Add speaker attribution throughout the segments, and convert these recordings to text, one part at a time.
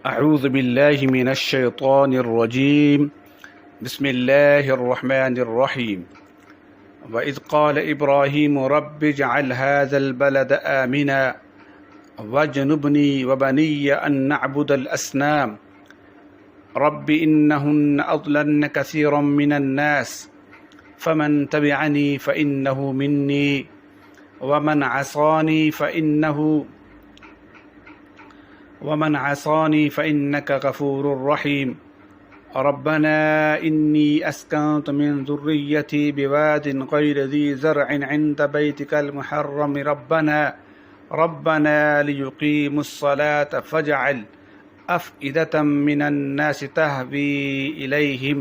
Speaker 1: اعوذ باللہ من الشیطان الرجیم بسم اللہ الرحمن الرحیم وَإِذْ قَالَ إِبْرَاهِيمُ رَبِّ اجْعَلْ هَذَا الْبَلَدَ آمِنًا وَاجْنُبْنِي وَبَنِيَّ أَن نَّعْبُدَ الْأَصْنَامَ رَبِّ إِنَّهُنَّ أَضْلَلْنَ كَثِيرًا مِّنَ النَّاسِ فَمَن تَبِعَنِي فَإِنَّهُ مِنِّي وَمَنْ عَصَانِي فَإِنَّكَ غَفُورٌ رَّحِيمٌ ربنا إني أسكنت من ذريتي بواد غير ذي زرع عند بيتك المحرم ربنا ليقيموا الصلاة فاجعل أفئدة من الناس تهوي إليهم۔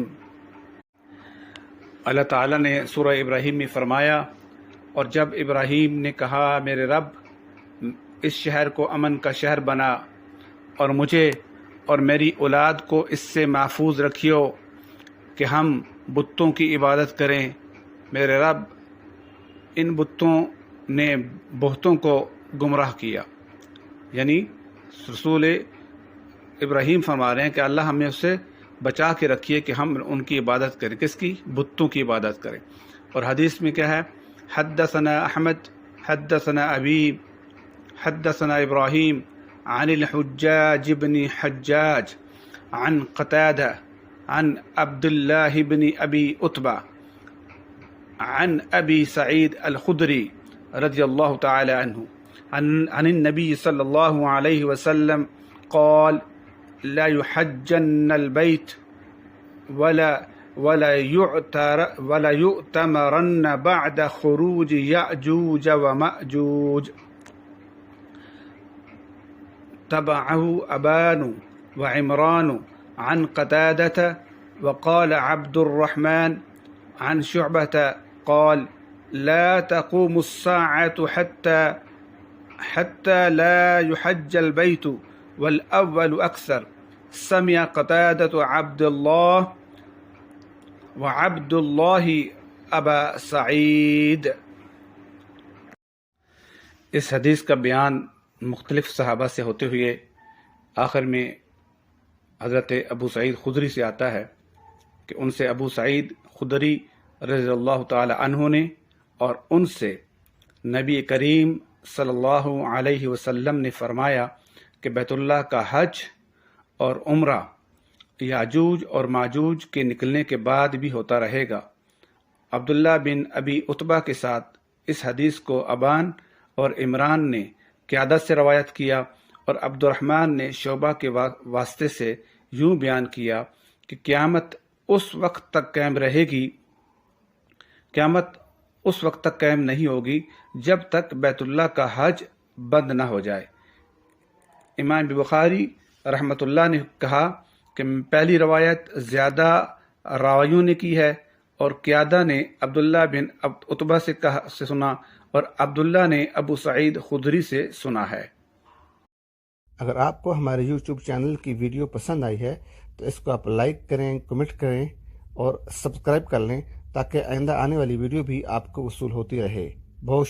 Speaker 1: اللہ تعالیٰ نے سورہ ابراہیم میں فرمایا، اور جب ابراہیم نے کہا میرے رب اس شہر کو امن کا شہر بنا اور مجھے اور میری اولاد کو اس سے محفوظ رکھیو کہ ہم بتوں کی عبادت کریں۔ میرے رب ان بتوں نے بہتوں کو گمراہ کیا، یعنی رسول ابراہیم فرما رہے ہیں کہ اللہ ہمیں اس سے بچا کے رکھیے کہ ہم ان کی عبادت کریں۔ کس کی؟ بتوں کی عبادت کریں۔ اور حدیث میں کیا ہے؟ حدثنا احمد حدثنا ابی حدثنا ابراہیم عن الحجاج بن حجاج عن قتادة عن عبد الله بن أبي أتبة عن أبي سعيد الخدري رضي الله تعالى عنه عن النبي صلى الله عليه وسلم قال لا يحجن البيت ولا يؤتمرن بعد خروج يأجوج ومأجوج تبعه أبان وعمران عن قتادة وقال عبد الرحمن عن شعبة قال لا تقوم الساعة حتى لا يحج البيت والأول أكثر سمع قتادة عبد الله وعبد الله أبا سعيد۔ اس حدیث کا بیان مختلف صحابہ سے ہوتے ہوئے آخر میں حضرت ابو سعید خدری سے آتا ہے کہ ان سے ابو سعید خدری رضی اللہ تعالی عنہ نے اور ان سے نبی کریم صلی اللہ علیہ وسلم نے فرمایا کہ بیت اللہ کا حج اور عمرہ یاجوج اور ماجوج کے نکلنے کے بعد بھی ہوتا رہے گا۔ عبداللہ بن ابی عتبہ کے ساتھ اس حدیث کو ابان اور عمران نے قیادت سے روایت کیا، اور عبد الرحمن نے شعبہ کے واسطے سے یوں بیان کیا کہ قیامت اس وقت تک قائم رہے گی، قیامت اس وقت تک قائم نہیں ہوگی جب تک بیت اللہ کا حج بند نہ ہو جائے۔ امام بخاری رحمۃ اللہ نے کہا کہ پہلی روایت زیادہ راویوں نے کی ہے، اور قیادہ نے عبداللہ بن عتبہ سے سنا، اور عبداللہ نے ابو سعید خدری سے سنا ہے۔
Speaker 2: اگر آپ کو ہمارے YouTube چینل کی ویڈیو پسند آئی ہے تو اس کو آپ لائک کریں، کمنٹ کریں اور سبسکرائب کر لیں تاکہ آئندہ آنے والی ویڈیو بھی آپ کو وصول ہوتی رہے۔ بہت